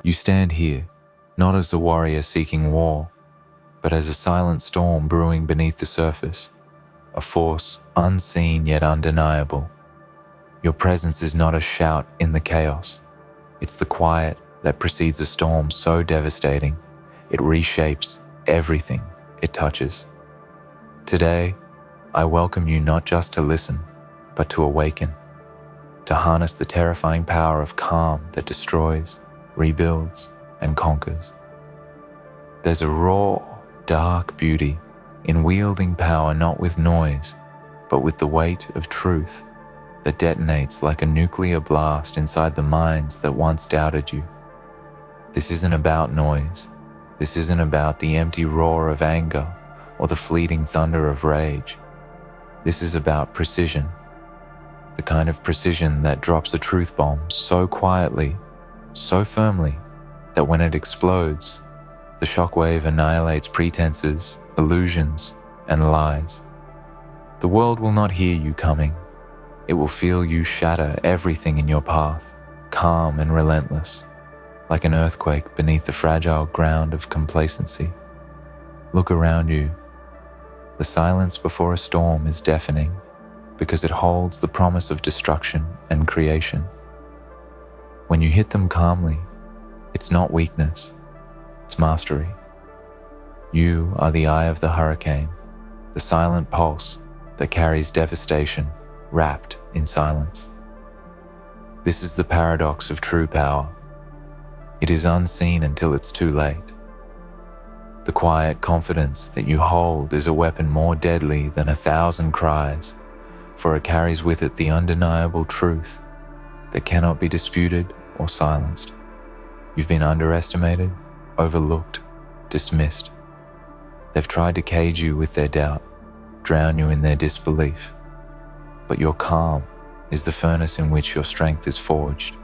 You stand here, not as a warrior seeking war, but as a silent storm brewing beneath the surface, a force unseen yet undeniable. Your presence is not a shout in the chaos. It's the quiet that precedes a storm so devastating, it reshapes everything it touches. Today, I welcome you not just to listen, but to awaken, to harness the terrifying power of calm that destroys, rebuilds, and conquers. There's a raw, dark beauty in wielding power not with noise, but with the weight of truth that detonates like a nuclear blast inside the minds that once doubted you. This isn't about noise. This isn't about the empty roar of anger or the fleeting thunder of rage. This is about precision, the kind of precision that drops a truth bomb so quietly, so firmly, that when it explodes, the shockwave annihilates pretenses, illusions, and lies. The world will not hear you coming. It will feel you shatter everything in your path, calm and relentless, like an earthquake beneath the fragile ground of complacency. Look around you. The silence before a storm is deafening because it holds the promise of destruction and creation. When you hit them calmly, it's not weakness, it's mastery. You are the eye of the hurricane, the silent pulse that carries devastation wrapped in silence. This is the paradox of true power. It is unseen until it's too late. The quiet confidence that you hold is a weapon more deadly than 1,000 cries, for it carries with it the undeniable truth that cannot be disputed or silenced. You've been underestimated, overlooked, dismissed. They've tried to cage you with their doubt, drown you in their disbelief. But your calm is the furnace in which your strength is forged.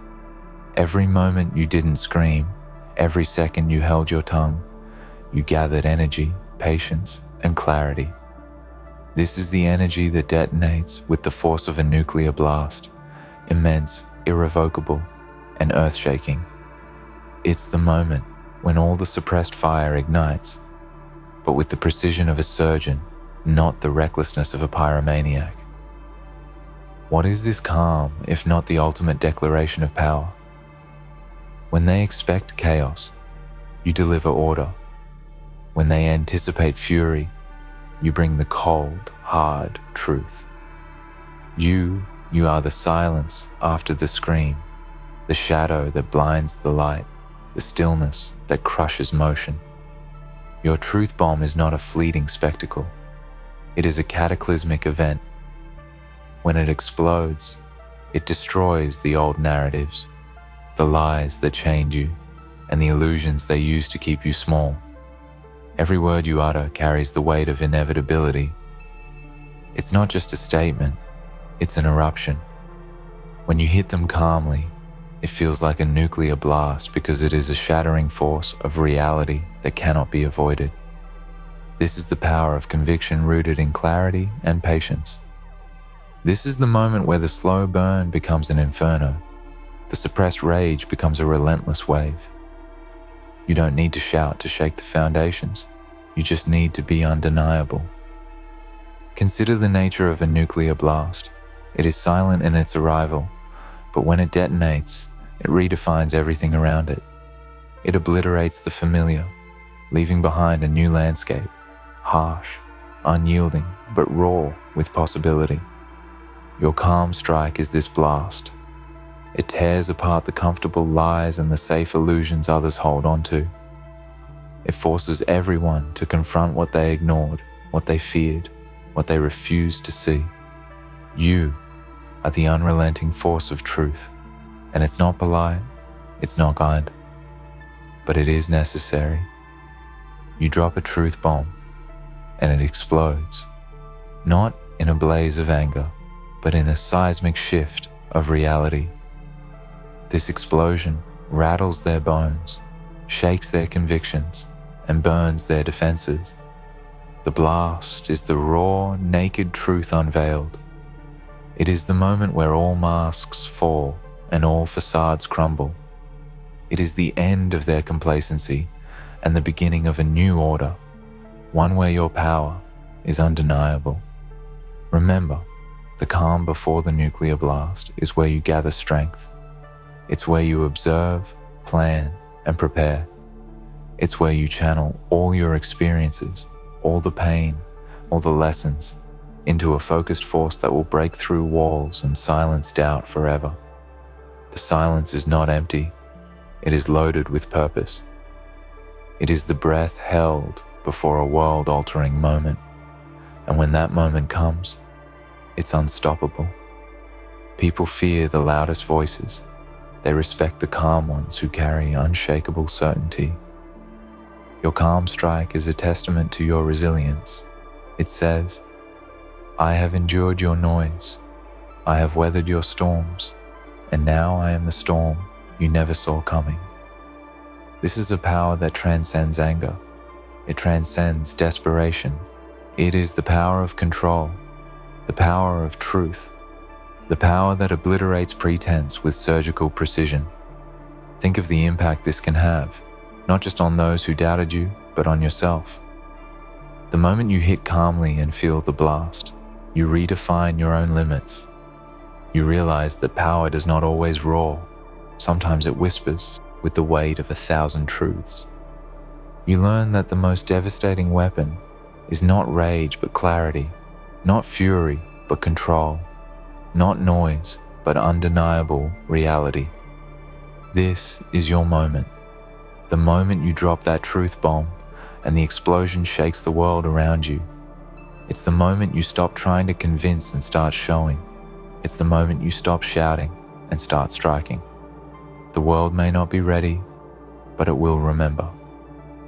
Every moment you didn't scream, every second you held your tongue, you gathered energy, patience, and clarity. This is the energy that detonates with the force of a nuclear blast, immense, irrevocable, and earth-shaking. It's the moment when all the suppressed fire ignites, but with the precision of a surgeon, not the recklessness of a pyromaniac. What is this calm if not the ultimate declaration of power? When they expect chaos, you deliver order. When they anticipate fury, you bring the cold, hard truth. You are the silence after the scream, the shadow that blinds the light, the stillness that crushes motion. Your truth bomb is not a fleeting spectacle. It is a cataclysmic event. When it explodes, it destroys the old narratives, the lies that chained you, and the illusions they use to keep you small. Every word you utter carries the weight of inevitability. It's not just a statement, it's an eruption. When you hit them calmly, it feels like a nuclear blast because it is a shattering force of reality that cannot be avoided. This is the power of conviction rooted in clarity and patience. This is the moment where the slow burn becomes an inferno. The suppressed rage becomes a relentless wave. You don't need to shout to shake the foundations. You just need to be undeniable. Consider the nature of a nuclear blast. It is silent in its arrival, but when it detonates, it redefines everything around it. It obliterates the familiar, leaving behind a new landscape, harsh, unyielding, but raw with possibility. Your calm strike is this blast. It tears apart the comfortable lies and the safe illusions others hold onto. It forces everyone to confront what they ignored, what they feared, what they refused to see. You are the unrelenting force of truth, and it's not polite, it's not kind, but it is necessary. You drop a truth bomb, and it explodes, not in a blaze of anger, but in a seismic shift of reality. This explosion rattles their bones, shakes their convictions, and burns their defenses. The blast is the raw, naked truth unveiled. It is the moment where all masks fall and all facades crumble. It is the end of their complacency and the beginning of a new order, one where your power is undeniable. Remember, the calm before the nuclear blast is where you gather strength. It's where you observe, plan, and prepare. It's where you channel all your experiences, all the pain, all the lessons, into a focused force that will break through walls and silence doubt forever. The silence is not empty. It is loaded with purpose. It is the breath held before a world-altering moment. And when that moment comes, it's unstoppable. People fear the loudest voices. They respect the calm ones who carry unshakable certainty. Your calm strike is a testament to your resilience. It says, "I have endured your noise. I have weathered your storms, and now I am the storm you never saw coming." This is a power that transcends anger. It transcends desperation. It is the power of control, the power of truth, the power that obliterates pretense with surgical precision. Think of the impact this can have, not just on those who doubted you, but on yourself. The moment you hit calmly and feel the blast, you redefine your own limits. You realize that power does not always roar. Sometimes it whispers with the weight of 1,000 truths. You learn that the most devastating weapon is not rage but clarity, not fury but control, not noise but undeniable reality. This is your moment. The moment you drop that truth bomb and the explosion shakes the world around you. It's the moment you stop trying to convince and start showing. It's the moment you stop shouting and start striking. The world may not be ready, but it will remember.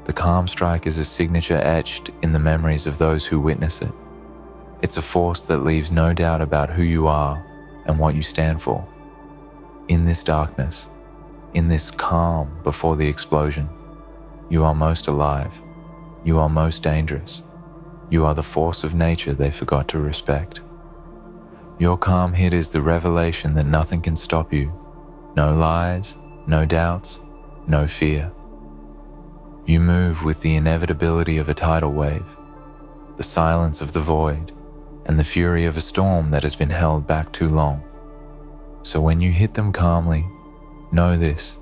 The calm strike is a signature etched in the memories of those who witness it. It's a force that leaves no doubt about who you are and what you stand for. In this darkness, in this calm before the explosion, you are most alive. You are most dangerous. You are the force of nature they forgot to respect. Your calm hit is the revelation that nothing can stop you. No lies, no doubts, no fear. You move with the inevitability of a tidal wave, the silence of the void, and the fury of a storm that has been held back too long. So when you hit them calmly, know this: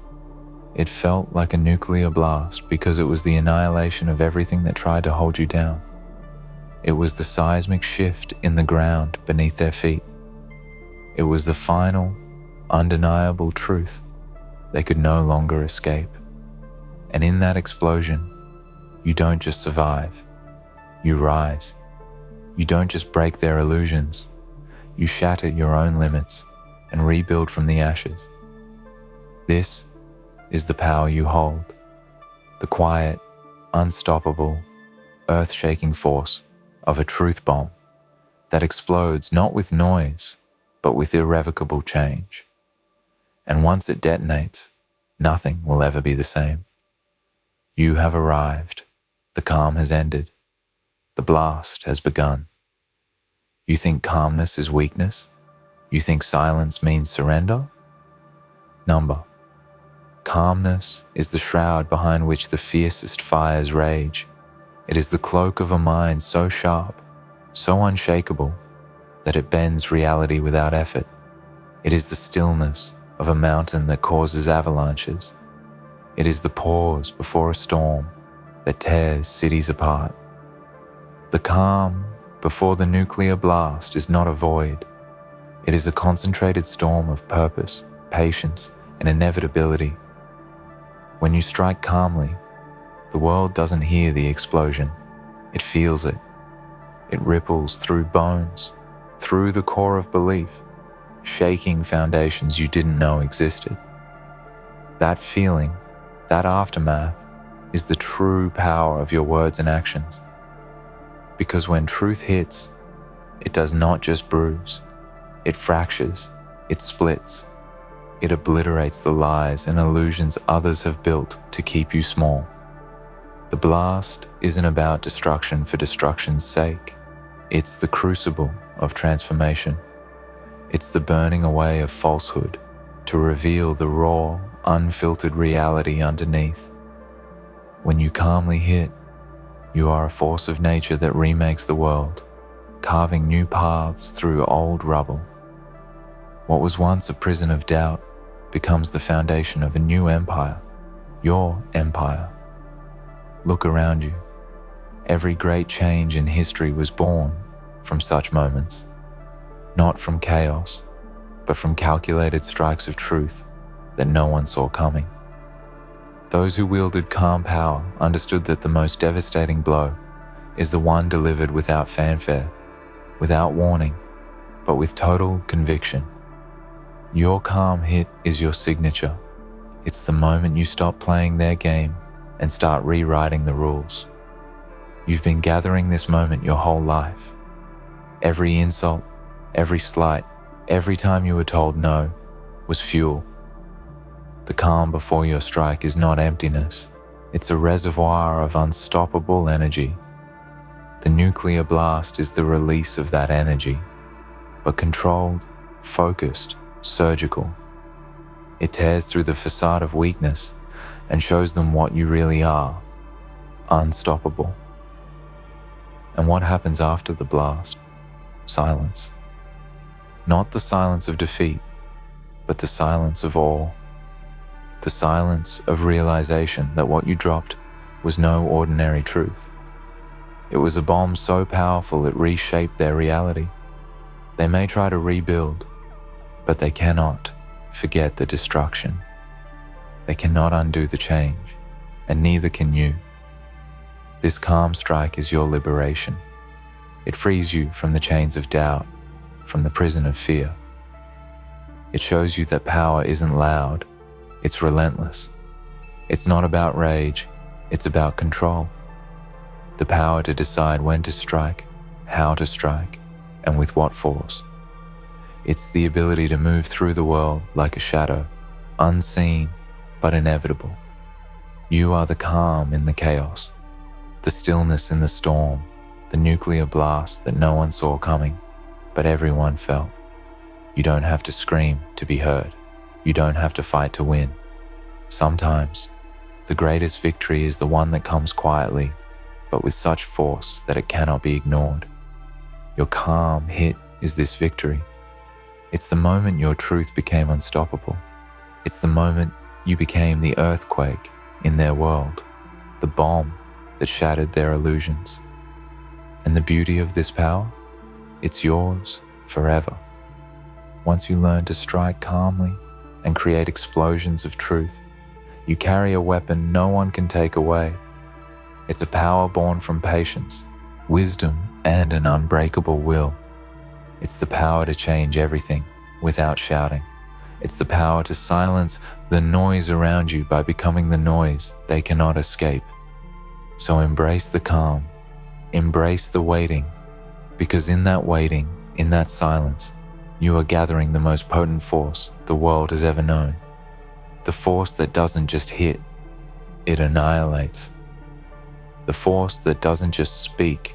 it felt like a nuclear blast because it was the annihilation of everything that tried to hold you down. It was the seismic shift in the ground beneath their feet. It was the final, undeniable truth they could no longer escape. And in that explosion, you don't just survive, you rise. You don't just break their illusions, you shatter your own limits and rebuild from the ashes. This is the power you hold, the quiet, unstoppable, earth-shaking force of a truth bomb that explodes not with noise, but with irrevocable change. And once it detonates, nothing will ever be the same. You have arrived. The calm has ended. The blast has begun. You think calmness is weakness? You think silence means surrender? Number. Calmness is the shroud behind which the fiercest fires rage. It is the cloak of a mind so sharp, so unshakable, that it bends reality without effort. It is the stillness of a mountain that causes avalanches. It is the pause before a storm that tears cities apart. The calm before the nuclear blast is not a void. It is a concentrated storm of purpose, patience, and inevitability. When you strike calmly, the world doesn't hear the explosion. It feels it. It ripples through bones, through the core of belief, shaking foundations you didn't know existed. That feeling, that aftermath, is the true power of your words and actions. Because when truth hits, it does not just bruise. It fractures, it splits, it obliterates the lies and illusions others have built to keep you small. The blast isn't about destruction for destruction's sake. It's the crucible of transformation. It's the burning away of falsehood to reveal the raw, unfiltered reality underneath. When you calmly hit, you are a force of nature that remakes the world, carving new paths through old rubble. What was once a prison of doubt becomes the foundation of a new empire, your empire. Look around you. Every great change in history was born from such moments, not from chaos, but from calculated strikes of truth that no one saw coming. Those who wielded calm power understood that the most devastating blow is the one delivered without fanfare, without warning, but with total conviction. Your calm hit is your signature. It's the moment you stop playing their game and start rewriting the rules. You've been gathering this moment your whole life. Every insult, every slight, every time you were told no was fuel. The calm before your strike is not emptiness. It's a reservoir of unstoppable energy. The nuclear blast is the release of that energy, but controlled, focused, surgical. It tears through the facade of weakness and shows them what you really are, unstoppable. And what happens after the blast? Silence. Not the silence of defeat, but the silence of awe. The silence of realization that what you dropped was no ordinary truth. It was a bomb so powerful it reshaped their reality. They may try to rebuild, but they cannot forget the destruction. They cannot undo the change, and neither can you. This calm strike is your liberation. It frees you from the chains of doubt, from the prison of fear. It shows you that power isn't loud, it's relentless. It's not about rage, it's about control. The power to decide when to strike, how to strike, and with what force. It's the ability to move through the world like a shadow, unseen but inevitable. You are the calm in the chaos, the stillness in the storm, the nuclear blast that no one saw coming, but everyone felt. You don't have to scream to be heard. You don't have to fight to win. Sometimes, the greatest victory is the one that comes quietly, but with such force that it cannot be ignored. Your calm hit is this victory. It's the moment your truth became unstoppable. It's the moment you became the earthquake in their world, the bomb that shattered their illusions. And the beauty of this power? It's yours forever. Once you learn to strike calmly and create explosions of truth, you carry a weapon no one can take away. It's a power born from patience, wisdom, and an unbreakable will. It's the power to change everything without shouting. It's the power to silence the noise around you by becoming the noise they cannot escape. So embrace the calm, embrace the waiting, because in that waiting, in that silence, you are gathering the most potent force the world has ever known. The force that doesn't just hit, it annihilates. The force that doesn't just speak,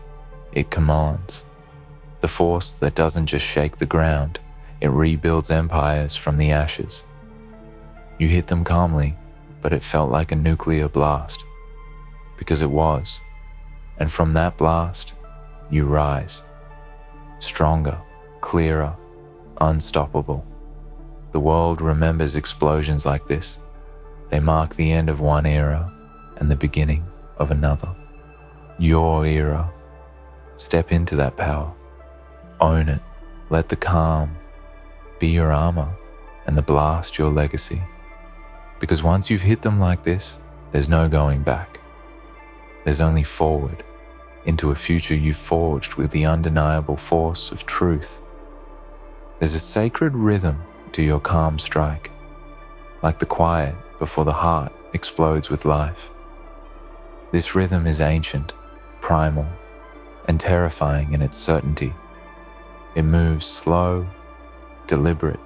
it commands. The force that doesn't just shake the ground, it rebuilds empires from the ashes. You hit them calmly, but it felt like a nuclear blast. Because it was. And from that blast, you rise. Stronger, clearer, unstoppable. The world remembers explosions like this. They mark the end of one era and the beginning of another. Your era. Step into that power. Own it. Let the calm be your armor and the blast your legacy. Because once you've hit them like this, there's no going back. There's only forward, into a future you've forged with the undeniable force of truth. There's a sacred rhythm to your calm strike, like the quiet before the heart explodes with life. This rhythm is ancient, primal, and terrifying in its certainty. It moves slow, deliberate,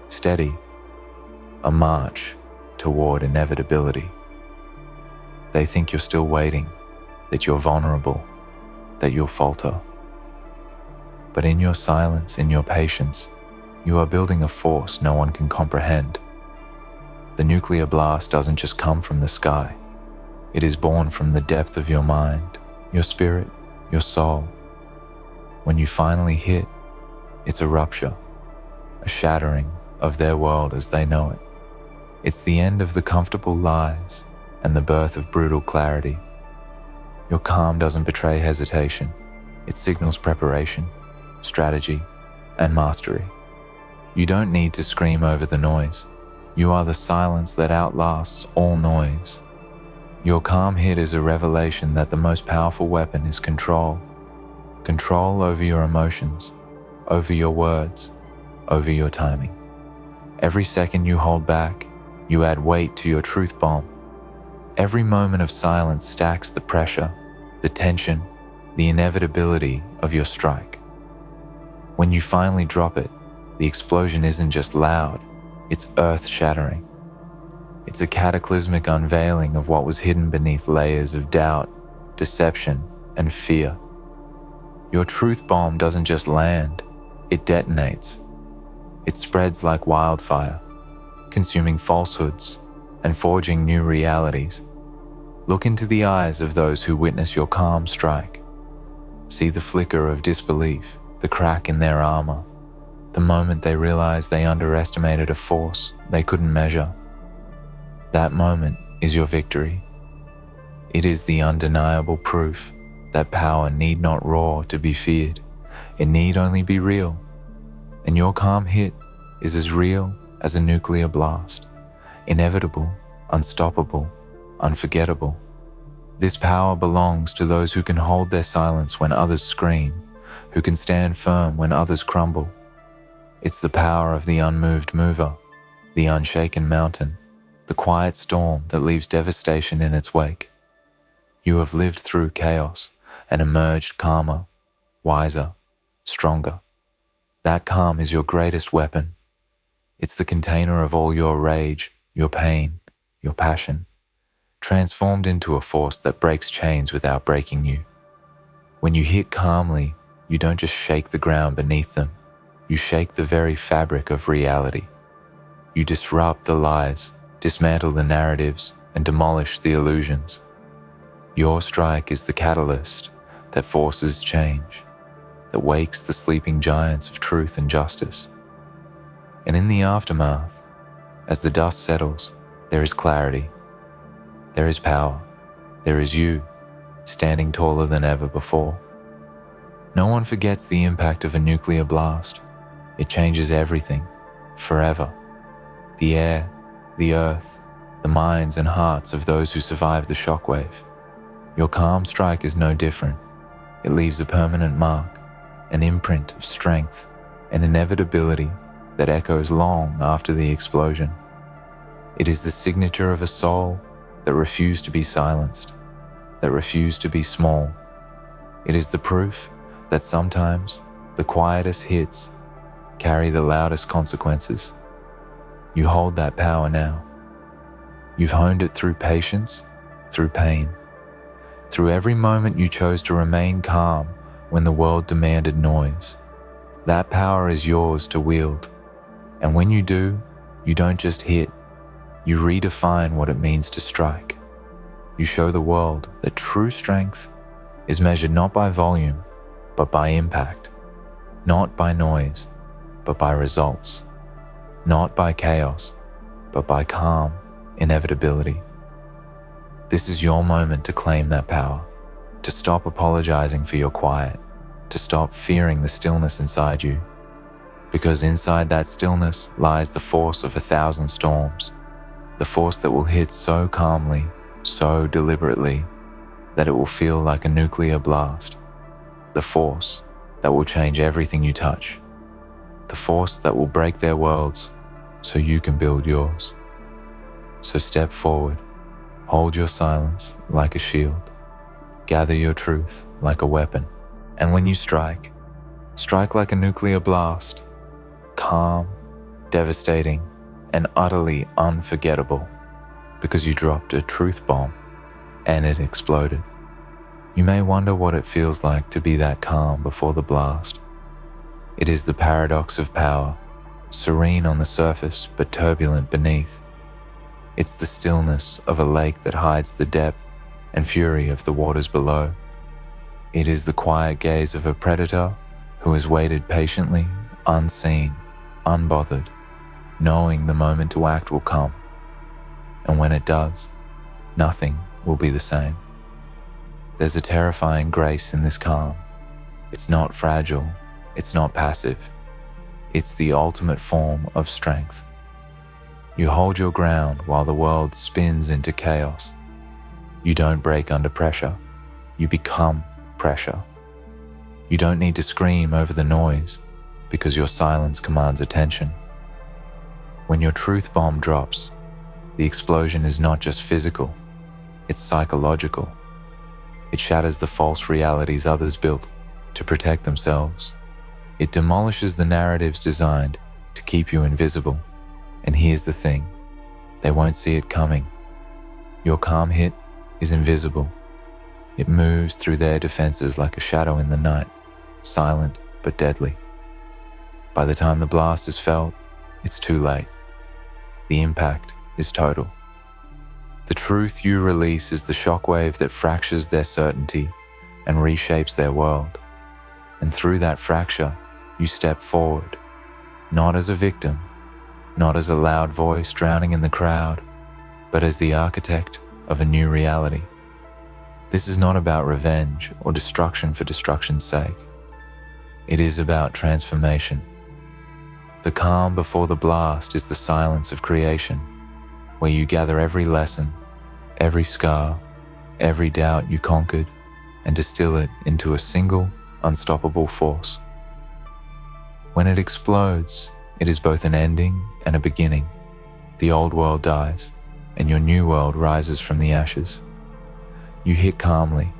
steady, a march toward inevitability. They think you're still waiting, that you're vulnerable, that you'll falter. But in your silence, in your patience, you are building a force no one can comprehend, The nuclear blast doesn't just come from the sky. It is born from the depth of your mind, your spirit, your soul. When you finally hit, it's a rupture, a shattering of their world as they know it. It's the end of the comfortable lies and the birth of brutal clarity. Your calm doesn't betray hesitation. It signals preparation, strategy, and mastery. You don't need to scream over the noise. You are the silence that outlasts all noise. Your calm hit is a revelation that the most powerful weapon is control. Control over your emotions, over your words, over your timing. Every second you hold back, you add weight to your truth bomb. Every moment of silence stacks the pressure, the tension, the inevitability of your strike. When you finally drop it, the explosion isn't just loud, it's earth-shattering. It's a cataclysmic unveiling of what was hidden beneath layers of doubt, deception, and fear. Your truth bomb doesn't just land, it detonates. It spreads like wildfire, consuming falsehoods and forging new realities. Look into the eyes of those who witness your calm strike. See the flicker of disbelief, the crack in their armor, the moment they realize they underestimated a force they couldn't measure. That moment is your victory. It is the undeniable proof that power need not roar to be feared. It need only be real. And your calm hit is as real as a nuclear blast. Inevitable, unstoppable, unforgettable. This power belongs to those who can hold their silence when others scream, who can stand firm when others crumble. It's the power of the unmoved mover, the unshaken mountain, the quiet storm that leaves devastation in its wake. You have lived through chaos and emerged calmer, wiser, stronger. That calm is your greatest weapon. It's the container of all your rage, your pain, your passion, transformed into a force that breaks chains without breaking you. When you hit calmly, you don't just shake the ground beneath them. You shake the very fabric of reality. You disrupt the lies, dismantle the narratives, and demolish the illusions. Your strike is the catalyst that forces change, that wakes the sleeping giants of truth and justice. And in the aftermath, as the dust settles, there is clarity, there is power, there is you, standing taller than ever before. No one forgets the impact of a nuclear blast. It changes everything, forever. The air, the earth, the minds and hearts of those who survive the shockwave. Your calm strike is no different. It leaves a permanent mark, an imprint of strength and inevitability that echoes long after the explosion. It is the signature of a soul that refused to be silenced, that refused to be small. It is the proof that sometimes the quietest hits carry the loudest consequences. You hold that power now. You've honed it through patience, through pain, through every moment you chose to remain calm when the world demanded noise. That power is yours to wield. And when you do, you don't just hit, you redefine what it means to strike. You show the world that true strength is measured not by volume, but by impact, not by noise, but by results, not by chaos, but by calm inevitability. This is your moment to claim that power, to stop apologizing for your quiet, to stop fearing the stillness inside you, because inside that stillness lies the force of 1,000 storms, the force that will hit so calmly, so deliberately, that it will feel like a nuclear blast, the force that will change everything you touch, the force that will break their worlds so you can build yours. So step forward, hold your silence like a shield, gather your truth like a weapon, and when you strike, strike like a nuclear blast, calm, devastating, and utterly unforgettable, because you dropped a truth bomb and it exploded. You may wonder what it feels like to be that calm before the blast. It is the paradox of power, serene on the surface but turbulent beneath. It's the stillness of a lake that hides the depth and fury of the waters below. It is the quiet gaze of a predator who has waited patiently, unseen, unbothered, knowing the moment to act will come. And when it does, nothing will be the same. There's a terrifying grace in this calm. It's not fragile, it's not passive. It's the ultimate form of strength. You hold your ground while the world spins into chaos. You don't break under pressure, you become pressure. You don't need to scream over the noise because your silence commands attention. When your truth bomb drops, the explosion is not just physical, it's psychological. It shatters the false realities others built to protect themselves. It demolishes the narratives designed to keep you invisible. And here's the thing, they won't see it coming. Your calm hit is invisible. It moves through their defenses like a shadow in the night, silent but deadly. By the time the blast is felt, it's too late. The impact is total. The truth you release is the shockwave that fractures their certainty and reshapes their world. And through that fracture, you step forward, not as a victim, not as a loud voice drowning in the crowd, but as the architect of a new reality. This is not about revenge or destruction for destruction's sake. It is about transformation. The calm before the blast is the silence of creation, where you gather every lesson, every scar, every doubt you conquered, and distill it into a single, unstoppable force. When it explodes, it is both an ending and a beginning. The old world dies, and your new world rises from the ashes. You hit calmly,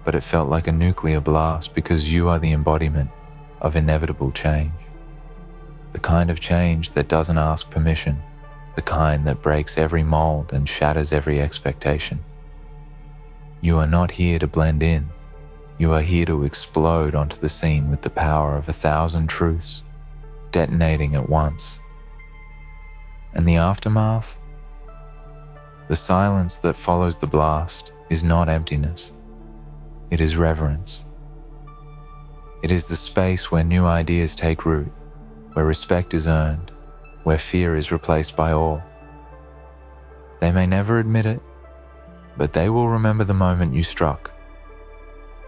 but it felt like a nuclear blast because you are the embodiment of inevitable change. The kind of change that doesn't ask permission, the kind that breaks every mold and shatters every expectation. You are not here to blend in. You are here to explode onto the scene with the power of 1,000 truths, detonating at once. And the aftermath? The silence that follows the blast is not emptiness. It is reverence. It is the space where new ideas take root, where respect is earned, where fear is replaced by awe. They may never admit it, but they will remember the moment you struck.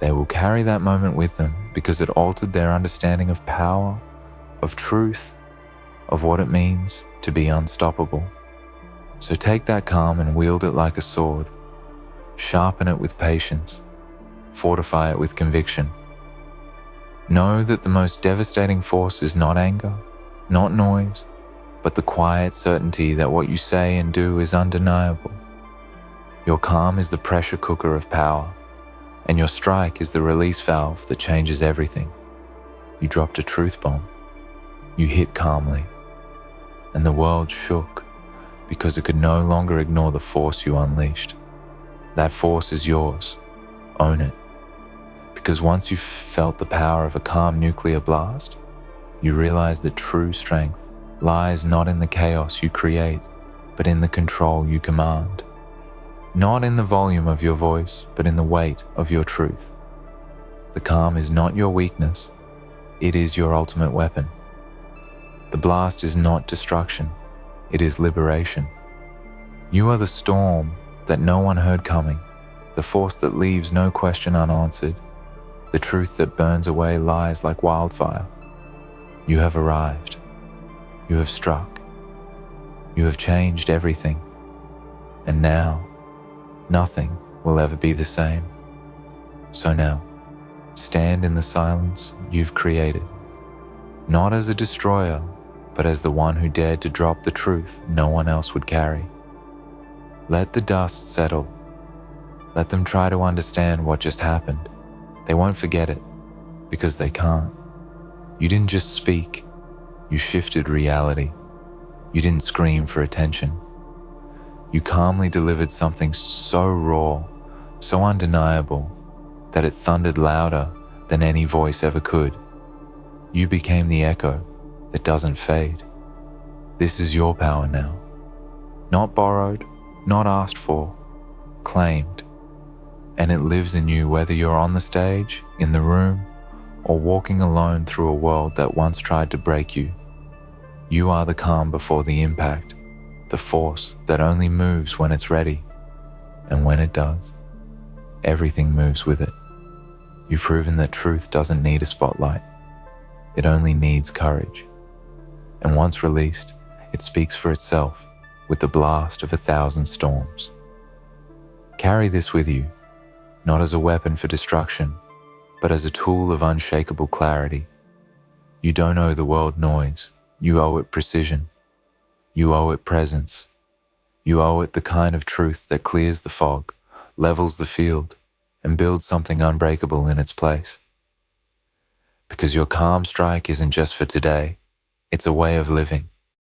They will carry that moment with them because it altered their understanding of power, of truth, of what it means to be unstoppable. So take that calm and wield it like a sword. Sharpen it with patience. Fortify it with conviction. Know that the most devastating force is not anger, not noise, but the quiet certainty that what you say and do is undeniable. Your calm is the pressure cooker of power, and your strike is the release valve that changes everything. You dropped a truth bomb. You hit calmly, and the world shook because it could no longer ignore the force you unleashed. That force is yours. Own it. Because once you've felt the power of a calm nuclear blast, you realize that true strength lies not in the chaos you create, but in the control you command. Not in the volume of your voice, but in the weight of your truth. The calm is not your weakness, it is your ultimate weapon. The blast is not destruction, it is liberation. You are the storm that no one heard coming, the force that leaves no question unanswered, the truth that burns away lies like wildfire. You have arrived. You have struck. You have changed everything. And now, nothing will ever be the same. So now, stand in the silence you've created, not as a destroyer, but as the one who dared to drop the truth no one else would carry. Let the dust settle. Let them try to understand what just happened. They won't forget it, because they can't. You didn't just speak, you shifted reality. You didn't scream for attention. You calmly delivered something so raw, so undeniable, that it thundered louder than any voice ever could. You became the echo that doesn't fade. This is your power now. Not borrowed, not asked for, claimed. And it lives in you whether you're on the stage, in the room, or walking alone through a world that once tried to break you. You are the calm before the impact, the force that only moves when it's ready. And when it does, everything moves with it. You've proven that truth doesn't need a spotlight. It only needs courage. And once released, it speaks for itself with the blast of 1,000 storms. Carry this with you, not as a weapon for destruction, but as a tool of unshakable clarity. You don't owe the world noise. You owe it precision. You owe it presence. You owe it the kind of truth that clears the fog, levels the field, and builds something unbreakable in its place. Because your calm strike isn't just for today, it's a way of living.